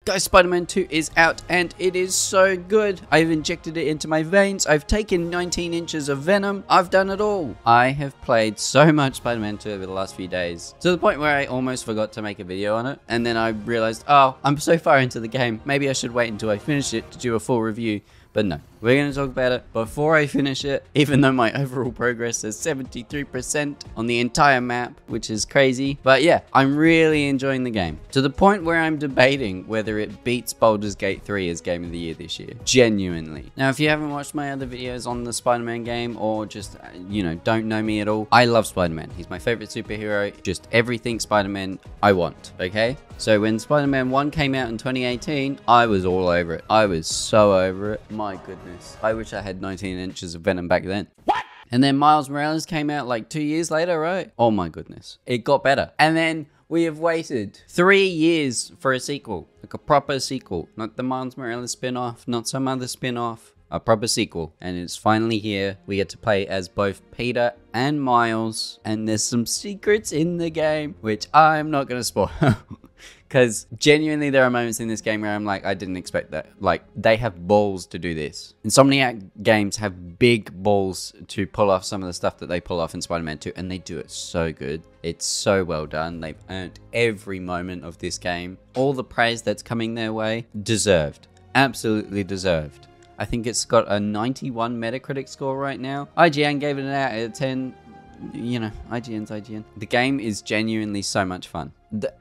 Guys, Spider-Man 2 is out and it is so good. I've injected it into my veins. I've taken 19 inches of venom. I've done it all. I have played so much Spider-Man 2 over the last few days to the point where I almost forgot to make a video on it. And then I realized, oh, I'm so far into the game. Maybe I should wait until I finish it to do a full review. But no, we're going to talk about it before I finish it, even though my overall progress is 73% on the entire map, which is crazy. But yeah, I'm really enjoying the game to the point where I'm debating whether it beats Baldur's Gate 3 as Game of the Year this year. Genuinely. Now, if you haven't watched my other videos on the Spider-Man game or just, you know, don't know me at all, I love Spider-Man. He's my favorite superhero. Just everything Spider-Man I want, okay? So when Spider-Man 1 came out in 2018, I was all over it. I was so over it. My goodness. I wish I had 19 inches of venom back then. What? And then Miles Morales came out like 2 years later, right? Oh my goodness. It got better. And then we have waited 3 years for a sequel. Like a proper sequel. Not the Miles Morales spin-off, not some other spin-off. A proper sequel, and it's finally here. We get to play as both Peter and Miles, and there's some secrets in the game, which I'm not gonna spoil. Because genuinely there are moments in this game where I'm like, I didn't expect that. Like, they have balls to do this. Insomniac games have big balls to pull off some of the stuff that they pull off in Spider-Man 2, and they do it so good. It's so well done. They've earned every moment of this game. All the praise that's coming their way, deserved. Absolutely deserved. I think it's got a 91 Metacritic score right now. IGN gave it an 8 out of 10. You know, IGN's IGN. The game is genuinely so much fun.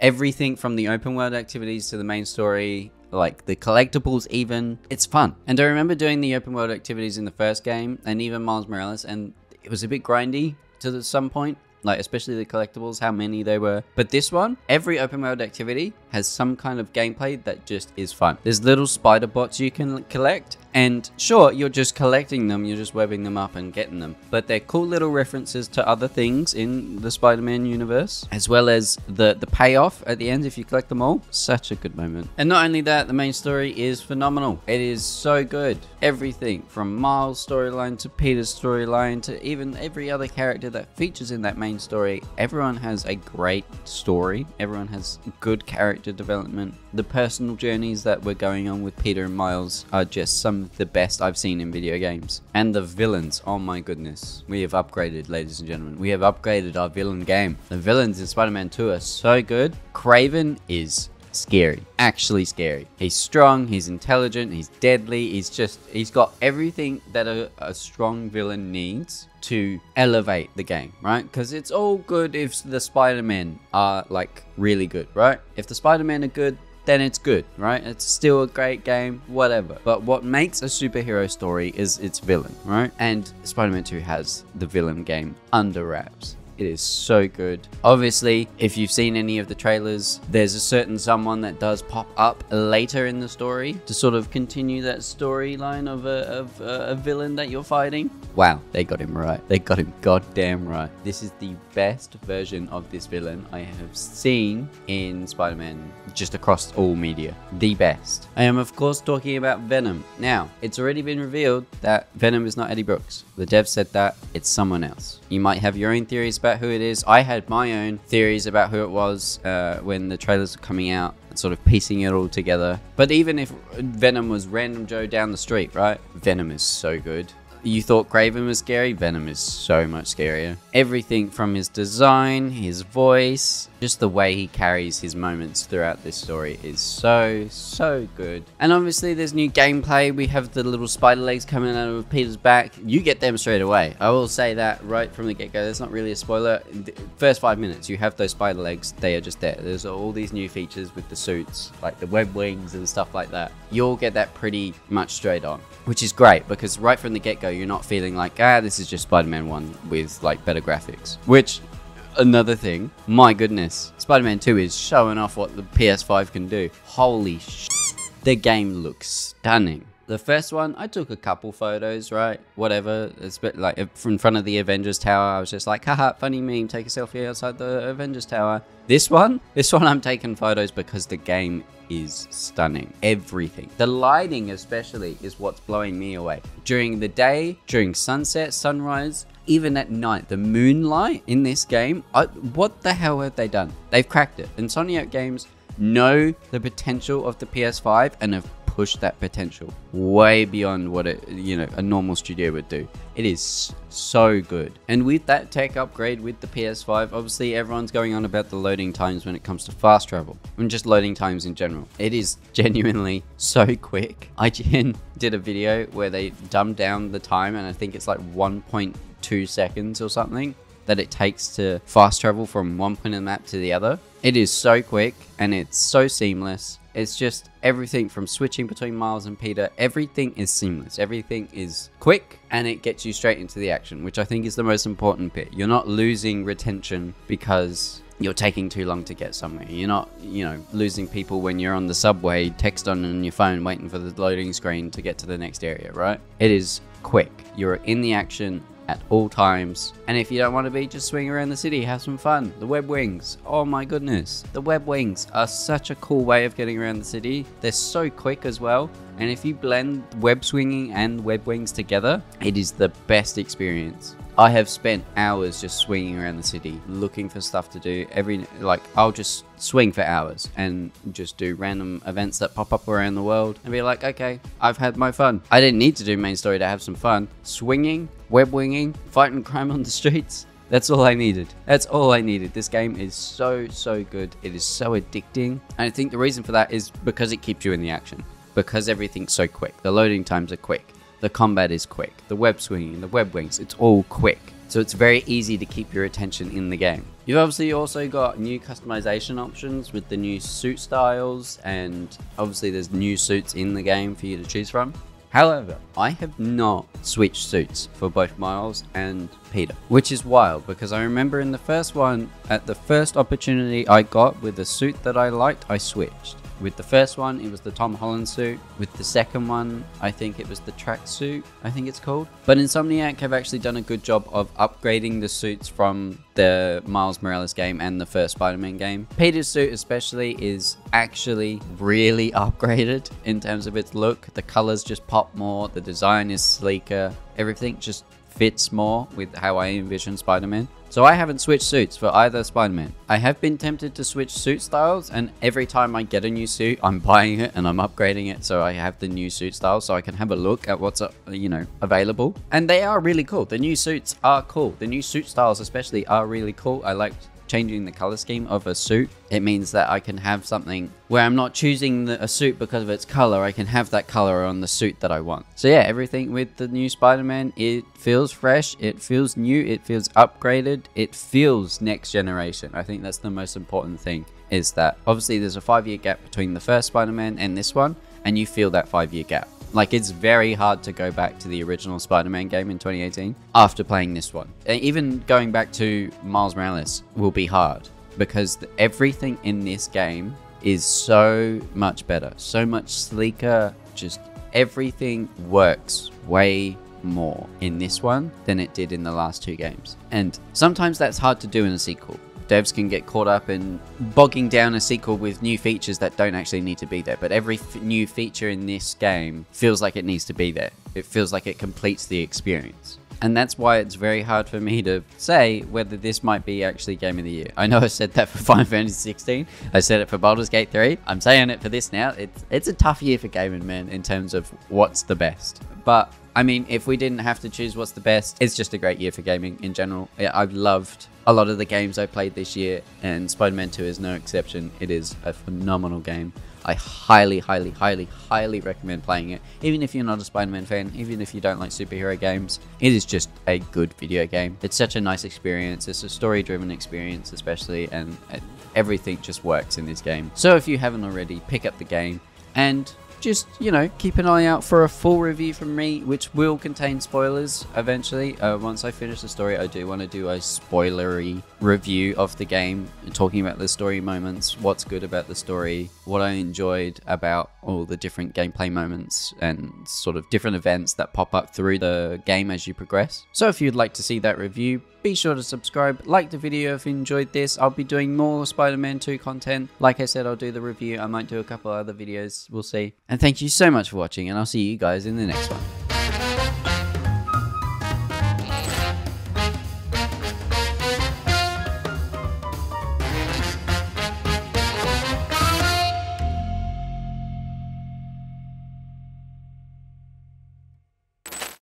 Everything from the open world activities to the main story, like the collectibles even, it's fun. And I remember doing the open world activities in the first game and even Miles Morales, and it was a bit grindy to some point. Like, especially the collectibles, how many there were. But this one, every open world activity has some kind of gameplay that just is fun. There's little spider bots you can collect. And sure, you're just collecting them, you're just webbing them up and getting them. But they're cool little references to other things in the Spider-Man universe, as well as the payoff at the end if you collect them all. Such a good moment. And not only that, the main story is phenomenal. It is so good. Everything from Miles' storyline to Peter's storyline to even every other character that features in that main story. Everyone has a great story. Everyone has good character development. The personal journeys that we're going on with Peter and Miles are just some of the best I've seen in video games. And the villains, oh my goodness. We have upgraded, ladies and gentlemen. We have upgraded our villain game. The villains in Spider-Man 2 are so good. Kraven is scary. Actually scary. He's strong, he's intelligent, he's deadly, he's got everything that a strong villain needs to elevate the game, right? Because it's all good if the Spider-Men are like really good, right? If the Spider-Men are good, then it's good, right? It's still a great game, whatever. But what makes a superhero story is its villain, right? And Spider-Man 2 has the villain game under wraps. It is so good. Obviously, if you've seen any of the trailers, there's a certain someone that does pop up later in the story to sort of continue that storyline of a villain that you're fighting. Wow, they got him right. They got him goddamn right. This is the best version of this villain I have seen in Spider-Man, just across all media. The best. I am, of course, talking about Venom. Now, it's already been revealed that Venom is not Eddie Brooks. The dev said that it's someone else. You might have your own theories about who it is. I had my own theories about who it was when the trailers were coming out, and sort of piecing it all together. But even if Venom was random Joe down the street, right? Venom is so good. You thought Kraven was scary? Venom is so much scarier. Everything from his design, his voice, just the way he carries his moments throughout this story is so good. And obviously there's new gameplay. We have the little spider legs coming out of Peter's back. You get them straight away. I will say that right from the get-go. That's not really a spoiler. The first 5 minutes, you have those spider legs. They are just there. There's all these new features with the suits, like the web wings and stuff like that. You'll get that pretty much straight on, which is great because right from the get-go, you're not feeling like, this is just Spider-Man 1 with like better graphics. Which, another thing, my goodness, Spider-Man 2 is showing off what the PS5 can do. Holy shit, the game looks stunning. The first one, I took a couple photos, right? Whatever, it's a bit like in front of the Avengers Tower. I was just like, haha, funny meme, take a selfie outside the Avengers Tower. This one I'm taking photos because the game is stunning. Everything. The lighting especially is what's blowing me away. During the day, during sunset, sunrise, even at night, the moonlight in this game, what the hell have they done? They've cracked it. Insomniac Games know the potential of the PS5 and have pushed that potential way beyond what a normal studio would do. It is so good. And with that tech upgrade with the PS5, obviously everyone's going on about the loading times when it comes to fast travel and just loading times in general. It is genuinely so quick. IGN did a video where they dumbed down the time, and I think it's like 1.2 seconds or something that it takes to fast travel from one point of the map to the other. It is so quick and it's so seamless. It's just everything from switching between Miles and Peter. Everything is seamless. Everything is quick and it gets you straight into the action, which I think is the most important bit. You're not losing retention because you're taking too long to get somewhere. You're not, losing people when you're on the subway, text on your phone, waiting for the loading screen to get to the next area, right? It is quick. You're in the action at all times, and if you don't want to be, just swing around the city, have some fun. The web wings, oh my goodness, the web wings are such a cool way of getting around the city. They're so quick as well, and if you blend web swinging and web wings together, it is the best experience. I have spent hours just swinging around the city looking for stuff to do. I'll just swing for hours and just do random events that pop up around the world and be like, okay, I've had my fun. I didn't need to do main story to have some fun. Swinging, web winging, fighting crime on the streets, that's all I needed. That's all I needed. This game is so good. It is so addicting. And I think the reason for that is because it keeps you in the action. Because everything's so quick. The loading times are quick. The combat is quick. The web swinging, the web wings, it's all quick. So it's very easy to keep your attention in the game. You've obviously also got new customization options with the new suit styles, and obviously there's new suits in the game for you to choose from. However, I have not switched suits for both Miles and Peter, which is wild because I remember in the first one, at the first opportunity I got with a suit that I liked, I switched. With the first one, it was the Tom Holland suit. With the second one, I think it was the track suit, I think it's called. But Insomniac have actually done a good job of upgrading the suits from the Miles Morales game and the first Spider-Man game. Peter's suit especially is actually really upgraded in terms of its look. The colors just pop more, the design is sleeker, everything just fits more with how I envision Spider-Man. So I haven't switched suits for either Spider-Man. I have been tempted to switch suit styles, and every time I get a new suit, I'm buying it and I'm upgrading it so I have the new suit style so I can have a look at what's available. And they are really cool. The new suits are cool. The new suit styles especially are really cool. I like changing the color scheme of a suit. It means that I can have something where I'm not choosing a suit because of its color. I can have that color on the suit that I want. So yeah, everything with the new Spider-Man, it feels fresh, it feels new, it feels upgraded, it feels next generation. I think that's the most important thing, is that obviously there's a 5-year gap between the first Spider-Man and this one, and you feel that 5-year gap. Like, it's very hard to go back to the original Spider-Man game in 2018 after playing this one. Even going back to Miles Morales will be hard because everything in this game is so much better, so much sleeker. Just everything works way more in this one than it did in the last 2 games. And sometimes that's hard to do in a sequel. Devs can get caught up in bogging down a sequel with new features that don't actually need to be there. But every new feature in this game feels like it needs to be there. It feels like it completes the experience. And that's why it's very hard for me to say whether this might be actually Game of the Year. I know I said that for Final Fantasy 16. I said it for Baldur's Gate 3. I'm saying it for this now. It's a tough year for gaming, man, in terms of what's the best. But I mean, if we didn't have to choose what's the best, it's just a great year for gaming in general. Yeah, I've loved a lot of the games I played this year, and Spider-Man 2 is no exception. It is a phenomenal game. I highly recommend playing it. Even if you're not a Spider-Man fan, even if you don't like superhero games, it is just a good video game. It's such a nice experience. It's a story-driven experience especially, and everything just works in this game. So if you haven't already, pick up the game and just, keep an eye out for a full review from me, which will contain spoilers eventually. Once I finish the story, I do want to do a spoilery review of the game, talking about the story moments, what's good about the story, what I enjoyed about all the different gameplay moments and sort of different events that pop up through the game as you progress. So if you'd like to see that review, be sure to subscribe, like the video if you enjoyed this. I'll be doing more Spider-Man 2 content. Like I said, I'll do the review. I might do a couple other videos. We'll see. And thank you so much for watching, and I'll see you guys in the next one.